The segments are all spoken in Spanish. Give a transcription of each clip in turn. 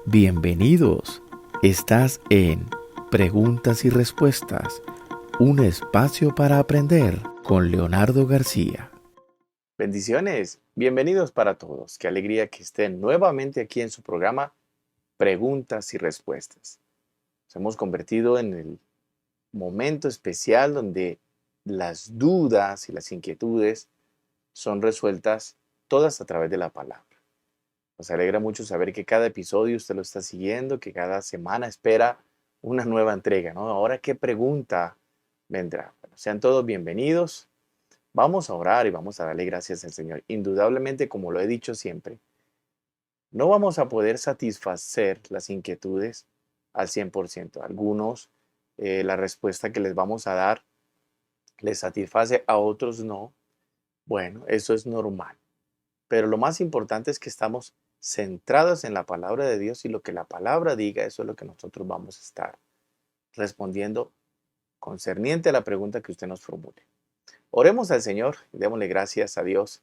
Bienvenidos. Estás en Preguntas y Respuestas, un espacio para aprender con Leonardo García. Bendiciones, bienvenidos para todos. Qué alegría que estén nuevamente aquí en su programa Preguntas y Respuestas. Nos hemos convertido en el momento especial donde las dudas y las inquietudes son resueltas todas a través de la palabra. Nos alegra mucho saber que cada episodio usted lo está siguiendo, que cada semana espera una nueva entrega, ¿no? Ahora, ¿qué pregunta vendrá? Bueno, sean todos bienvenidos. Vamos a orar y vamos a darle gracias al Señor. Indudablemente, como lo he dicho siempre, no vamos a poder satisfacer las inquietudes al 100%. Algunos, la respuesta que les vamos a dar les satisface, a otros no. Bueno, eso es normal. Pero lo más importante es que estamos centrados en la palabra de Dios y lo que la palabra diga, eso es lo que nosotros vamos a estar respondiendo concerniente a la pregunta que usted nos formule. Oremos al Señor y démosle gracias a Dios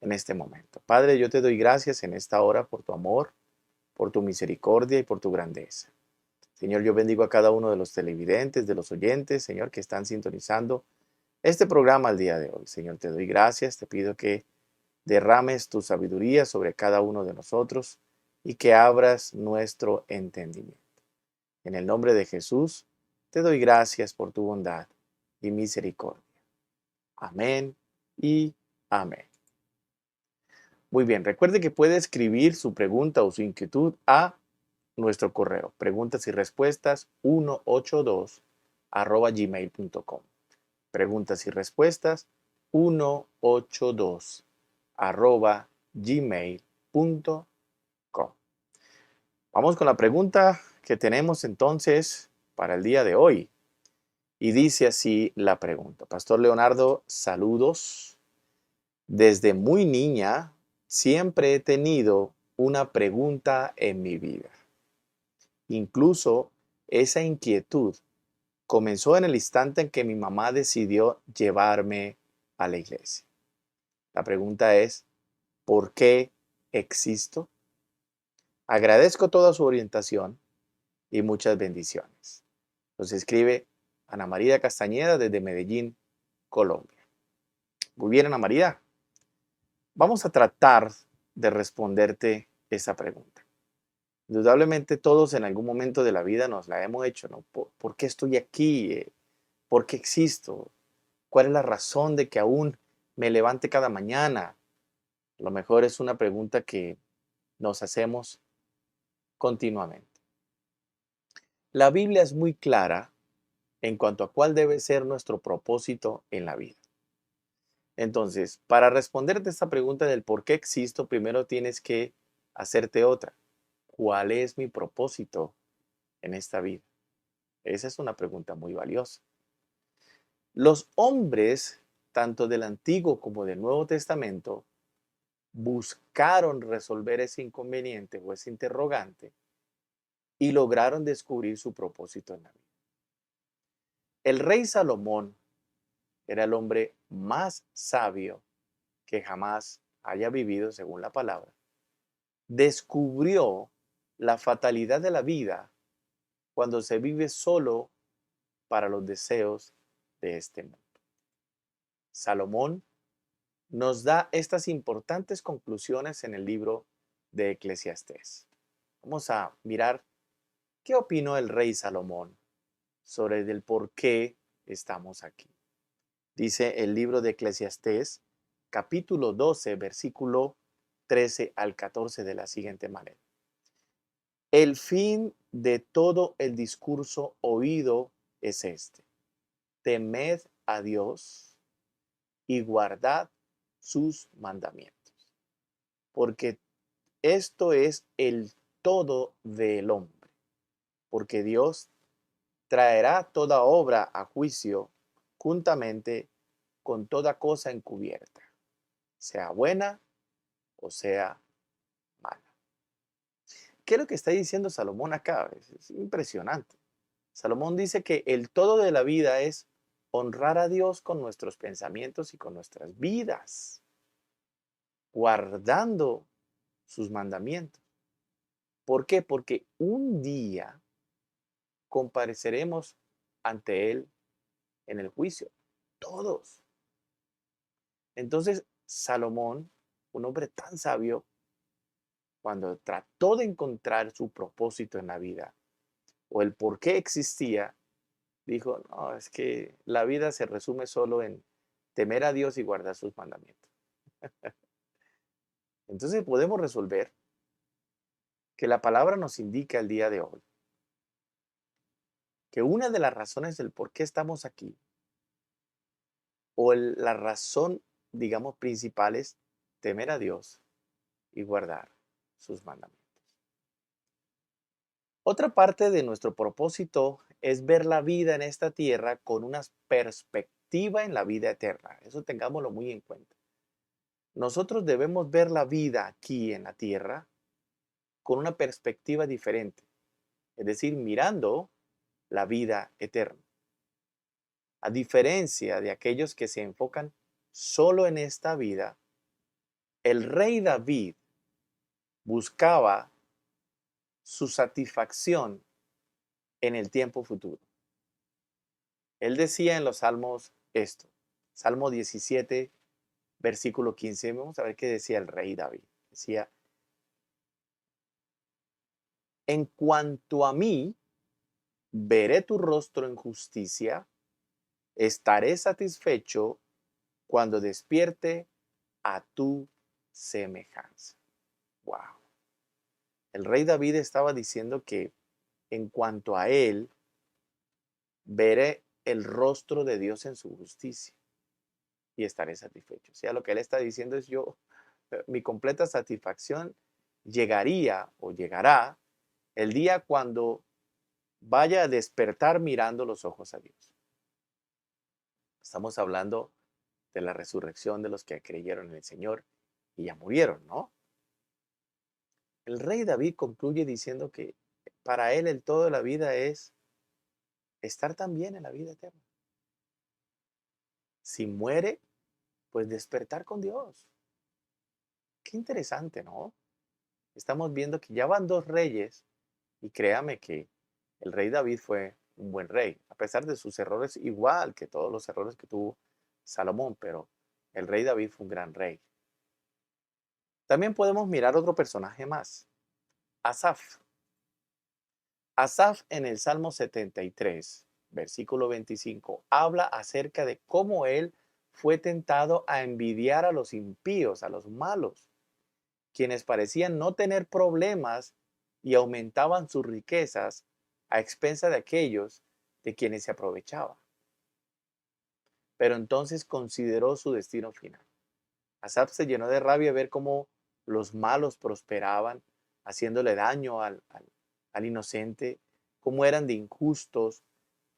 en este momento. Padre, yo te doy gracias en esta hora por tu amor, por tu misericordia y por tu grandeza. Señor, yo bendigo a cada uno de los televidentes, de los oyentes, Señor, que están sintonizando este programa al día de hoy. Señor, te doy gracias, te pido que derrames tu sabiduría sobre cada uno de nosotros y que abras nuestro entendimiento. En el nombre de Jesús, te doy gracias por tu bondad y misericordia. Amén y amén. Muy bien, recuerde que puede escribir su pregunta o su inquietud a nuestro correo, preguntas y respuestas 182@gmail.com. Preguntas y respuestas 182@gmail.com. Vamos con la pregunta que tenemos entonces para el día de hoy. Y dice así la pregunta. Pastor Leonardo, saludos. Desde muy niña siempre he tenido una pregunta en mi vida. Incluso esa inquietud comenzó en el instante en que mi mamá decidió llevarme a la iglesia. La pregunta es, ¿por qué existo? Agradezco toda su orientación y muchas bendiciones. Nos escribe Ana María Castañeda desde Medellín, Colombia. Muy bien, Ana María. Vamos a tratar de responderte esa pregunta. Indudablemente todos en algún momento de la vida nos la hemos hecho, ¿no? ¿Por qué estoy aquí? ¿Por qué existo? ¿Cuál es la razón de que aún me levante cada mañana? A lo mejor es una pregunta que nos hacemos continuamente. La Biblia es muy clara en cuanto a cuál debe ser nuestro propósito en la vida. Entonces, para responderte esta pregunta del por qué existo, primero tienes que hacerte otra. ¿Cuál es mi propósito en esta vida? Esa es una pregunta muy valiosa. Los hombres, tanto del Antiguo como del Nuevo Testamento, buscaron resolver ese inconveniente o ese interrogante y lograron descubrir su propósito en la vida. El rey Salomón era el hombre más sabio que jamás haya vivido, según la palabra. Descubrió la fatalidad de la vida cuando se vive solo para los deseos de este mundo. Salomón nos da estas importantes conclusiones en el libro de Eclesiastés. Vamos a mirar qué opinó el rey Salomón sobre el por qué estamos aquí. Dice el libro de Eclesiastés, capítulo 12, versículo 13 al 14 de la siguiente manera. El fin de todo el discurso oído es este: temed a Dios y guardad sus mandamientos, porque esto es el todo del hombre, porque Dios traerá toda obra a juicio juntamente con toda cosa encubierta, sea buena o sea mala. ¿Qué es lo que está diciendo Salomón acá? Es impresionante. Salomón dice que el todo de la vida es honrar a Dios con nuestros pensamientos y con nuestras vidas, guardando sus mandamientos. ¿Por qué? Porque un día compareceremos ante Él en el juicio. Todos. Entonces, Salomón, un hombre tan sabio, cuando trató de encontrar su propósito en la vida o el por qué existía, dijo, no, es que la vida se resume solo en temer a Dios y guardar sus mandamientos. Entonces podemos resolver que la palabra nos indica el día de hoy que una de las razones del por qué estamos aquí, o la razón, digamos, principal es temer a Dios y guardar sus mandamientos. Otra parte de nuestro propósito es ver la vida en esta tierra con una perspectiva en la vida eterna. Eso tengámoslo muy en cuenta. Nosotros debemos ver la vida aquí en la tierra con una perspectiva diferente, es decir, mirando la vida eterna. A diferencia de aquellos que se enfocan solo en esta vida, el rey David buscaba su satisfacción en el tiempo futuro. Él decía en los Salmos esto, Salmo 17, versículo 15, vamos a ver qué decía el rey David. Decía, en cuanto a mí, veré tu rostro en justicia, estaré satisfecho cuando despierte a tu semejanza. Wow. El rey David estaba diciendo que en cuanto a él, veré el rostro de Dios en su justicia y estaré satisfecho. O sea, lo que él está diciendo es yo, mi completa satisfacción llegaría o llegará el día cuando vaya a despertar mirando los ojos a Dios. Estamos hablando de la resurrección de los que creyeron en el Señor y ya murieron, ¿no? El rey David concluye diciendo que para él el todo de la vida es estar también en la vida eterna. Si muere, pues despertar con Dios. Qué interesante, ¿no? Estamos viendo que ya van dos reyes y créame que el rey David fue un buen rey, a pesar de sus errores, igual que todos los errores que tuvo Salomón, pero el rey David fue un gran rey. También podemos mirar otro personaje más, Asaf. Asaf en el Salmo 73, versículo 25, habla acerca de cómo él fue tentado a envidiar a los impíos, a los malos, quienes parecían no tener problemas y aumentaban sus riquezas a expensa de aquellos de quienes se aprovechaba. Pero entonces consideró su destino final. Asaf se llenó de rabia ver cómo los malos prosperaban, haciéndole daño al inocente, cómo eran de injustos,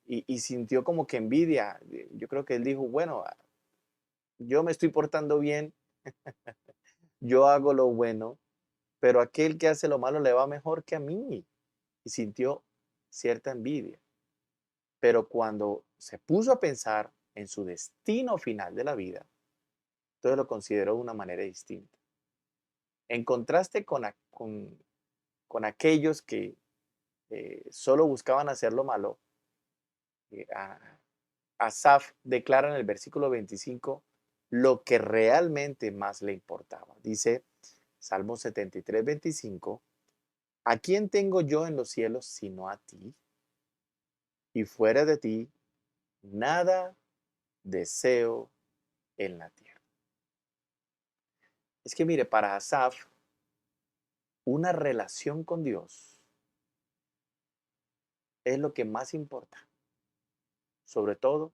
y sintió como que envidia. Yo creo que él dijo, bueno, yo me estoy portando bien, yo hago lo bueno, pero aquel que hace lo malo le va mejor que a mí. Y sintió cierta envidia. Pero cuando se puso a pensar en su destino final de la vida, entonces lo consideró de una manera distinta. En contraste con aquellos que solo buscaban hacer lo malo, eh, a- Asaf declara en el versículo 25 lo que realmente más le importaba. Dice Salmo 73, 25, ¿a quién tengo yo en los cielos sino a ti? Y fuera de ti, nada deseo en la tierra. Es que mire, para Asaf, una relación con Dios es lo que más importa, sobre todo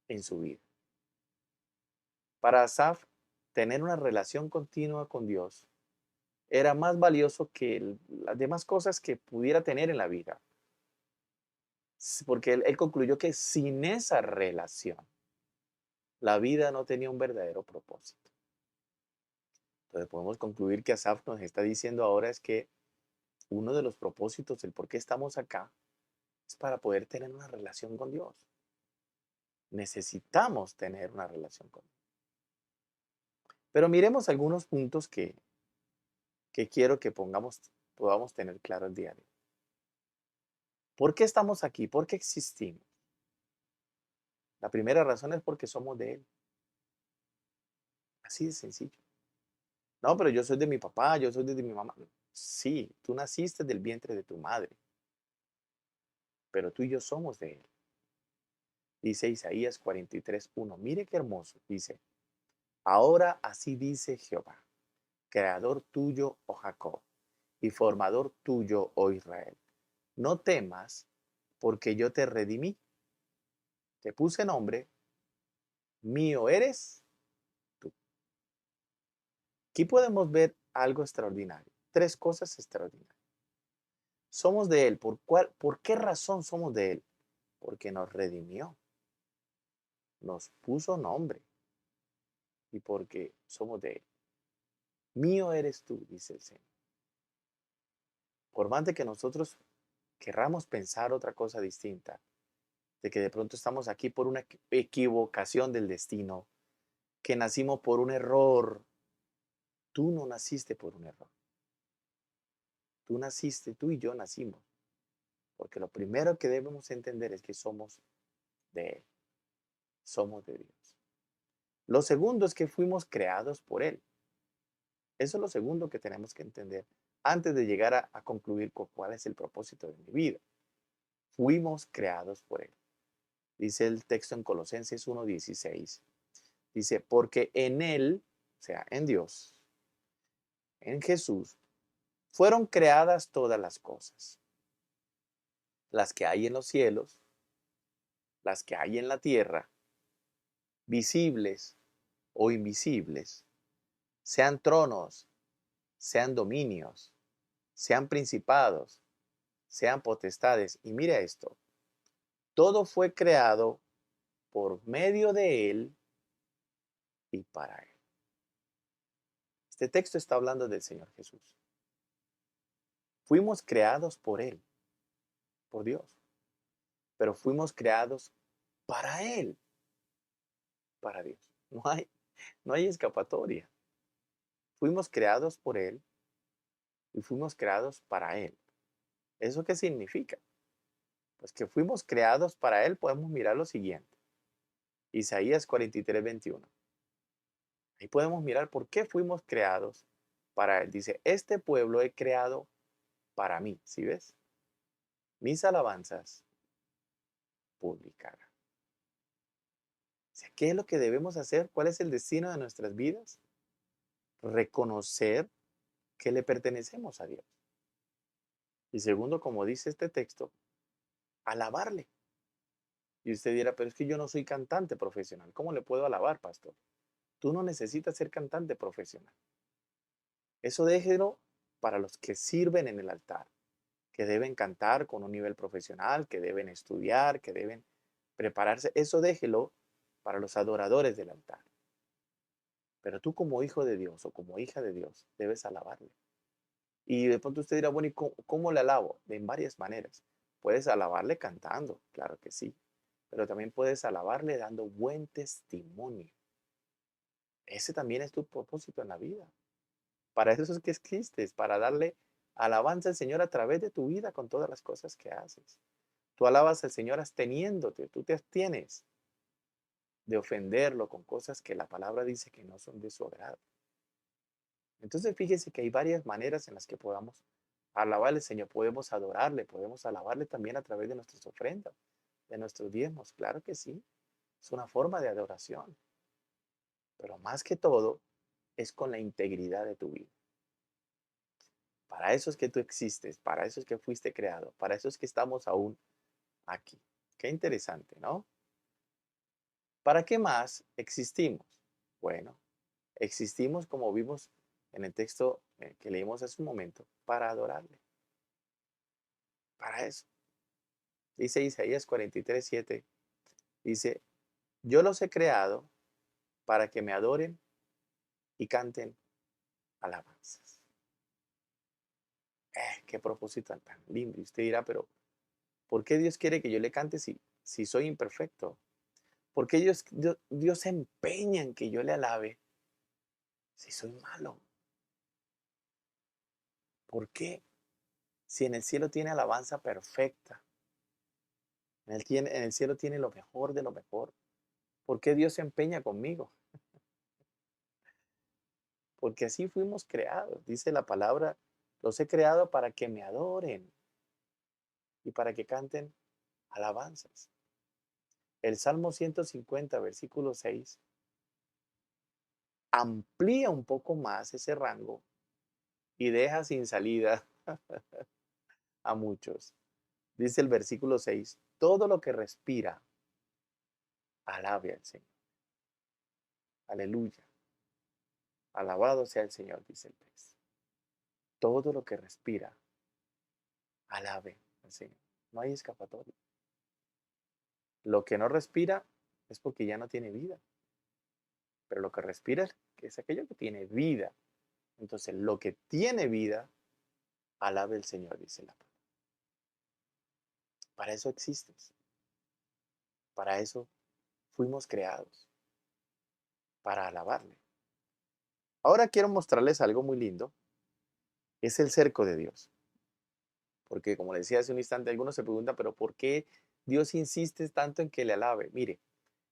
en su vida. Para Asaf, tener una relación continua con Dios era más valioso que las demás cosas que pudiera tener en la vida. Porque él concluyó que sin esa relación, la vida no tenía un verdadero propósito. Entonces podemos concluir que Asaf nos está diciendo ahora es que uno de los propósitos del por qué estamos acá es para poder tener una relación con Dios. Necesitamos tener una relación con Dios. Pero miremos algunos puntos que que quiero que podamos tener claro el día de hoy. ¿Por qué estamos aquí? ¿Por qué existimos? La primera razón es porque somos de Él. Así de sencillo. No, pero yo soy de mi papá, yo soy de mi mamá. Sí, tú naciste del vientre de tu madre, pero tú y yo somos de Él. Dice Isaías 43:1. Mire qué hermoso. Dice, ahora así dice Jehová, creador tuyo, oh Jacob, y formador tuyo, oh Israel. No temas, porque yo te redimí, te puse nombre, mío eres tú. Aquí podemos ver algo extraordinario, tres cosas extraordinarias. Somos de Él. ¿Por qué razón somos de Él? Porque nos redimió, nos puso nombre y porque somos de Él. Mío eres tú, dice el Señor. Por más de que nosotros querramos pensar otra cosa distinta, de que de pronto estamos aquí por una equivocación del destino, que nacimos por un error, tú no naciste por un error. Tú naciste, tú y yo nacimos, porque lo primero que debemos entender es que somos de Él, somos de Dios. Lo segundo es que fuimos creados por Él. Eso es lo segundo que tenemos que entender antes de llegar a concluir con cuál es el propósito de mi vida. Fuimos creados por Él. Dice el texto en Colosenses 1:16. Dice, porque en Él, o sea, en Dios, en Jesús, fueron creadas todas las cosas, las que hay en los cielos, las que hay en la tierra, visibles o invisibles, sean tronos, sean dominios, sean principados, sean potestades. Y mira esto, todo fue creado por medio de Él y para Él. Este texto está hablando del Señor Jesús. Fuimos creados por Él, por Dios, pero fuimos creados para Él, para Dios. No hay escapatoria. Fuimos creados por Él y fuimos creados para Él. ¿Eso qué significa? Pues que fuimos creados para Él, podemos mirar lo siguiente. Isaías 43:21. Ahí podemos mirar por qué fuimos creados para Él. Dice, este pueblo he creado para mí. ¿Sí ves? Mis alabanzas publicará. O sea, ¿qué es lo que debemos hacer? ¿Cuál es el destino de nuestras vidas? Reconocer que le pertenecemos a Dios. Y segundo, como dice este texto, alabarle. Y usted dirá, pero es que yo no soy cantante profesional. ¿Cómo le puedo alabar, pastor? Tú no necesitas ser cantante profesional. Eso déjelo para los que sirven en el altar, que deben cantar con un nivel profesional, que deben estudiar, que deben prepararse. Eso déjelo para los adoradores del altar. Pero tú como hijo de Dios o como hija de Dios debes alabarle. Y de pronto usted dirá, bueno, ¿y cómo le alabo? En varias maneras. Puedes alabarle cantando, claro que sí. Pero también puedes alabarle dando buen testimonio. Ese también es tu propósito en la vida. Para eso es que existes, para darle alabanza al Señor a través de tu vida con todas las cosas que haces. Tú alabas al Señor absteniéndote, tú te abstienes de ofenderlo con cosas que la palabra dice que no son de su agrado. Entonces fíjese que hay varias maneras en las que podamos alabarle al Señor, podemos adorarle, podemos alabarle también a través de nuestras ofrendas, de nuestros diezmos, claro que sí, es una forma de adoración, pero más que todo es con la integridad de tu vida. Para eso es que tú existes, para eso es que fuiste creado, para eso es que estamos aún aquí. Qué interesante, ¿no? ¿Para qué más existimos? Bueno, existimos como vimos en el texto que leímos hace un momento, para adorarle, para eso. Dice Isaías 43:7, dice, yo los he creado para que me adoren y canten alabanzas. Qué propósito tan lindo. Y usted dirá, pero ¿por qué Dios quiere que yo le cante si soy imperfecto? ¿Por qué Dios se empeña en que yo le alabe si soy malo? ¿Por qué? Si en el cielo tiene alabanza perfecta, en el cielo tiene lo mejor de lo mejor. ¿Por qué Dios se empeña conmigo? Porque así fuimos creados. Dice la palabra, los he creado para que me adoren y para que canten alabanzas. El Salmo 150, versículo 6, amplía un poco más ese rango y deja sin salida a muchos. Dice el versículo 6, todo lo que respira, alabe al Señor. Aleluya. Alabado sea el Señor, dice el texto. Todo lo que respira, alabe al Señor. No hay escapatoria. Lo que no respira es porque ya no tiene vida. Pero lo que respira es aquello que tiene vida. Entonces, lo que tiene vida, alabe al Señor, dice la palabra. Para eso existes. Para eso fuimos creados. Para alabarle. Ahora quiero mostrarles algo muy lindo. Es el cerco de Dios. Porque como le decía hace un instante, algunos se preguntan, pero ¿por qué Dios insiste tanto en que le alabe? Mire,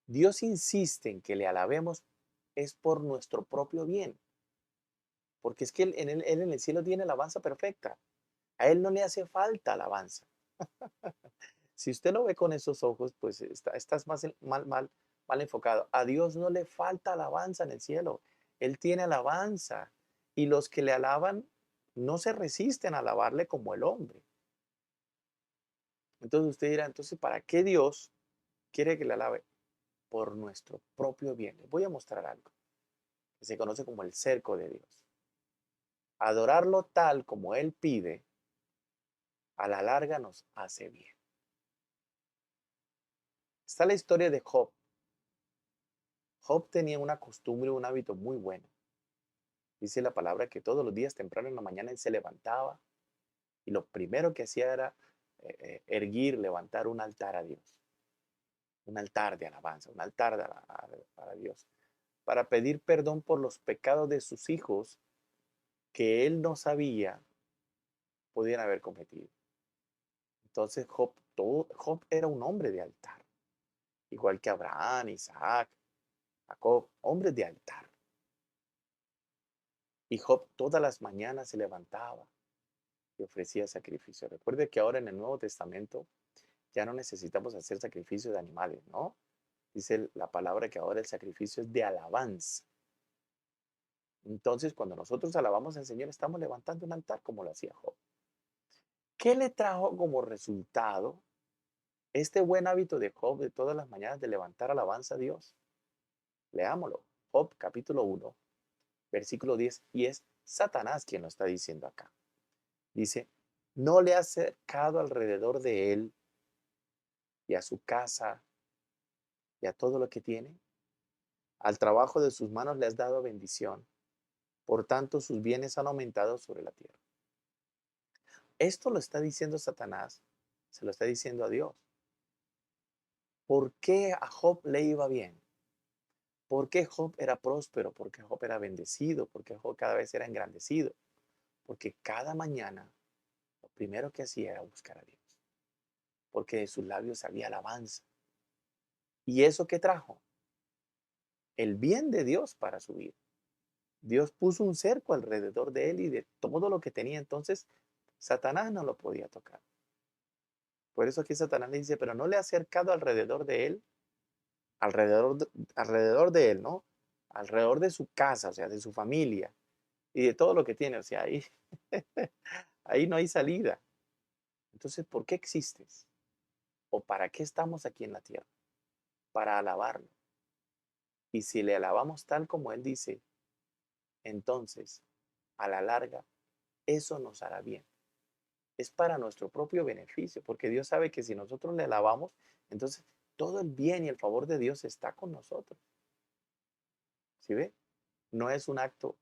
Dios insiste en que le alabemos es por nuestro propio bien. Porque es que él en el cielo tiene alabanza perfecta. A Él no le hace falta alabanza. Si usted lo ve con esos ojos, pues estás mal enfocado. A Dios no le falta alabanza en el cielo. Él tiene alabanza. Y los que le alaban no se resisten a alabarle como el hombre. Entonces usted dirá, entonces, ¿para qué Dios quiere que le alabe? Por nuestro propio bien. Les voy a mostrar algo que se conoce como el cerco de Dios. Adorarlo tal como Él pide, a la larga nos hace bien. Está la historia de Job. Job tenía una costumbre, un hábito muy bueno. Dice la palabra que todos los días temprano en la mañana él se levantaba y lo primero que hacía era erguir, levantar un altar a Dios. Un altar de alabanza, un altar para Dios. Para pedir perdón por los pecados de sus hijos que él no sabía podían haber cometido. Entonces Job era un hombre de altar, igual que Abraham, Isaac, Jacob, hombres de altar. Y Job todas las mañanas se levantaba y ofrecía sacrificio. Recuerde que ahora en el Nuevo Testamento ya no necesitamos hacer sacrificios de animales, ¿no? Dice la palabra que ahora el sacrificio es de alabanza. Entonces, cuando nosotros alabamos al Señor, estamos levantando un altar como lo hacía Job. ¿Qué le trajo como resultado este buen hábito de Job de todas las mañanas de levantar alabanza a Dios? Leámoslo. Job capítulo 1, versículo 10, y es Satanás quien lo está diciendo acá. Dice, no le ha acercado alrededor de él y a su casa y a todo lo que tiene. Al trabajo de sus manos le has dado bendición. Por tanto, sus bienes han aumentado sobre la tierra. Esto lo está diciendo Satanás, se lo está diciendo a Dios. ¿Por qué a Job le iba bien? ¿Por qué Job era próspero? ¿Por qué Job era bendecido? ¿Por qué Job cada vez era engrandecido? Porque cada mañana lo primero que hacía era buscar a Dios. Porque de sus labios había alabanza. ¿Y eso qué trajo? El bien de Dios para su vida. Dios puso un cerco alrededor de él y de todo lo que tenía. Entonces, Satanás no lo podía tocar. Por eso aquí Satanás le dice, pero no le ha acercado alrededor de él, alrededor de él, ¿no? Alrededor de su casa, o sea, de su familia y de todo lo que tiene. O sea, ahí, ahí no hay salida. Entonces, ¿por qué existes? ¿O para qué estamos aquí en la tierra? Para alabarlo. Y si le alabamos tal como él dice, entonces, a la larga, eso nos hará bien. Es para nuestro propio beneficio, porque Dios sabe que si nosotros le alabamos, entonces todo el bien y el favor de Dios está con nosotros. ¿Sí ve? No es un acto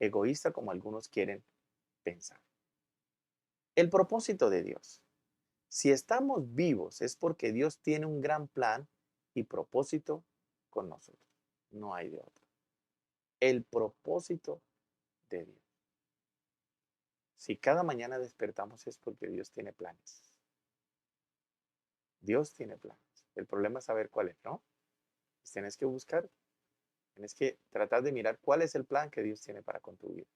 egoísta como algunos quieren pensar. El propósito de Dios. Si estamos vivos es porque Dios tiene un gran plan y propósito con nosotros. No hay de otro. El propósito de Dios. Si cada mañana despertamos es porque Dios tiene planes. Dios tiene planes. El problema es saber cuál es, ¿no? Pues tienes que buscar, tienes que tratar de mirar cuál es el plan que Dios tiene para con tu vida.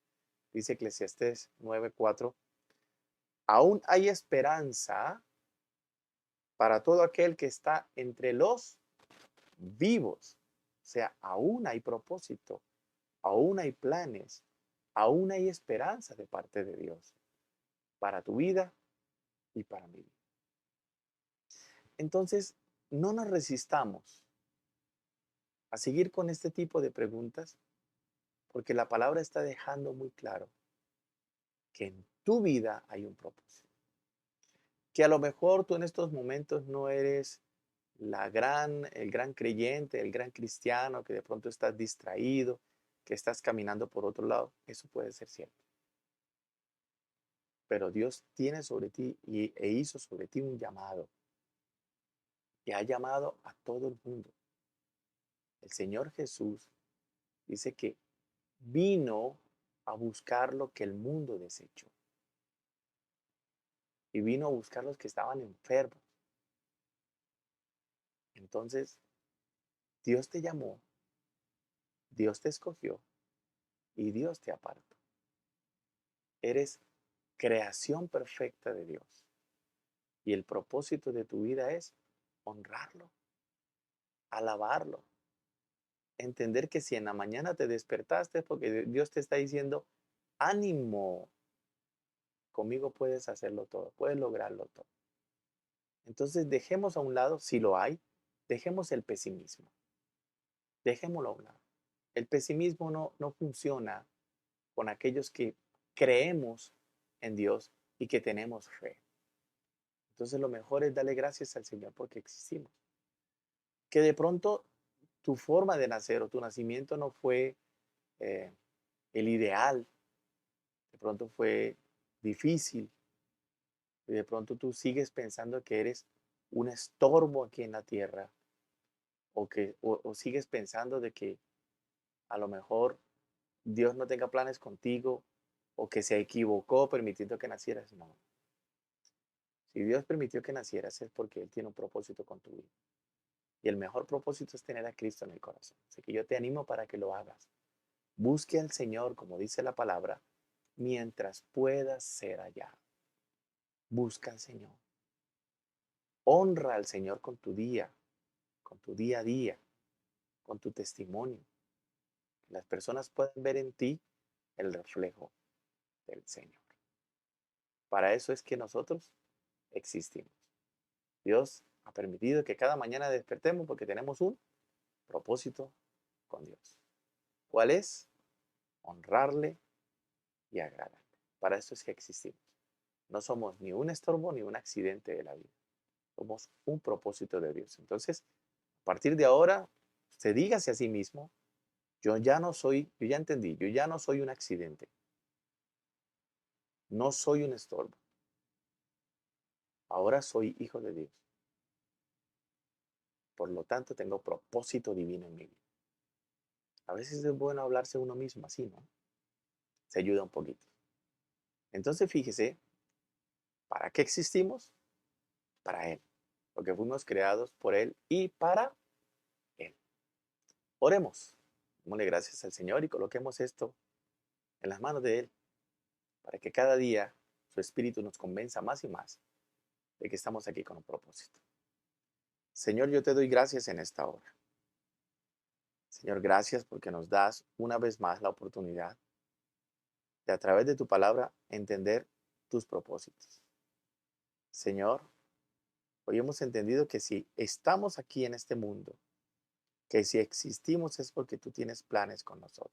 Dice Eclesiastés 9:4, aún hay esperanza para todo aquel que está entre los vivos. O sea, aún hay propósito, aún hay planes, aún hay esperanza de parte de Dios para tu vida y para mi vida. Entonces, no nos resistamos a seguir con este tipo de preguntas porque la palabra está dejando muy claro que en tu vida hay un propósito. Que a lo mejor tú en estos momentos no eres el gran creyente, el gran cristiano, que de pronto estás distraído, que estás caminando por otro lado. Eso puede ser cierto. Pero Dios tiene sobre ti e hizo sobre ti un llamado. Y ha llamado a todo el mundo. El Señor Jesús dice que vino a buscar lo que el mundo desechó. Y vino a buscar los que estaban enfermos. Entonces, Dios te llamó, Dios te escogió y Dios te apartó. Eres creación perfecta de Dios. Y el propósito de tu vida es honrarlo, alabarlo. Entender que si en la mañana te despertaste es porque Dios te está diciendo, ánimo, conmigo puedes hacerlo todo, puedes lograrlo todo. Entonces dejemos a un lado, si lo hay, dejemos el pesimismo. Dejémoslo a un lado. El pesimismo no funciona con aquellos que creemos en Dios y que tenemos fe. Entonces lo mejor es darle gracias al Señor porque existimos. Que de pronto tu forma de nacer o tu nacimiento no fue eh, el ideal, de pronto fue difícil, y de pronto tú sigues pensando que eres un estorbo aquí en la tierra, o sigues pensando de que a lo mejor Dios no tenga planes contigo, o que se equivocó permitiendo que nacieras. No. Si Dios permitió que nacieras es porque Él tiene un propósito con tu vida. Y el mejor propósito es tener a Cristo en el corazón. Así que yo te animo para que lo hagas. Busque al Señor, como dice la palabra, mientras puedas ser hallado. Busca al Señor. Honra al Señor con tu día a día, con tu testimonio. Las personas pueden ver en ti el reflejo del Señor. Para eso es que nosotros existimos. Dios ha permitido que cada mañana despertemos porque tenemos un propósito con Dios. ¿Cuál es? Honrarle y agradarle. Para eso es que existimos. No somos ni un estorbo ni un accidente de la vida. Somos un propósito de Dios. Entonces, a partir de ahora, se dígase a sí mismo, yo ya entendí, yo ya no soy un accidente. No soy un estorbo. Ahora soy hijo de Dios. Por lo tanto, tengo propósito divino en mi vida. A veces es bueno hablarse uno mismo así, ¿no? Se ayuda un poquito. Entonces, fíjese, ¿para qué existimos? Para Él. Porque fuimos creados por Él y para Él. Oremos. Démosle gracias al Señor y coloquemos esto en las manos de Él para que cada día su Espíritu nos convenza más y más de que estamos aquí con un propósito. Señor, yo te doy gracias en esta hora. Señor, gracias porque nos das una vez más la oportunidad de a través de tu palabra entender tus propósitos. Señor, hoy hemos entendido que si estamos aquí en este mundo, que si existimos es porque tú tienes planes con nosotros.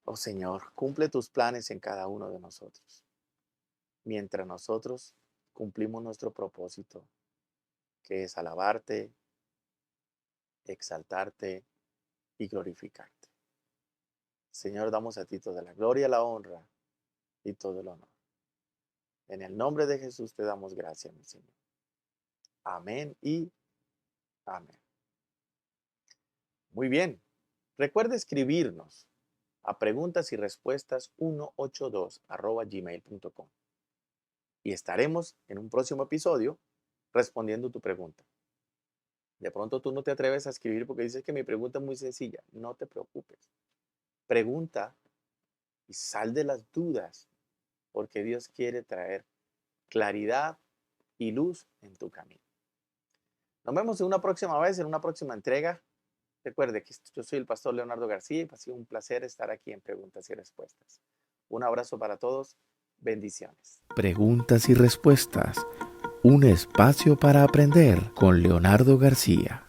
Oh Señor, cumple tus planes en cada uno de nosotros, mientras nosotros cumplimos nuestro propósito, que es alabarte, exaltarte y glorificarte. Señor, damos a ti toda la gloria, la honra y todo el honor. En el nombre de Jesús te damos gracias, mi Señor. Amén y amén. Muy bien. Recuerda escribirnos a preguntasyrespuestas182@gmail.com y estaremos en un próximo episodio respondiendo tu pregunta. De pronto tú no te atreves a escribir porque dices que mi pregunta es muy sencilla. No te preocupes. Pregunta y sal de las dudas, porque Dios quiere traer claridad y luz en tu camino. Nos vemos en una próxima vez, en una próxima entrega. Recuerde que yo soy el pastor Leonardo García y ha sido un placer estar aquí en Preguntas y Respuestas. Un abrazo para todos. Bendiciones. Preguntas y Respuestas. Un espacio para aprender con Leonardo García.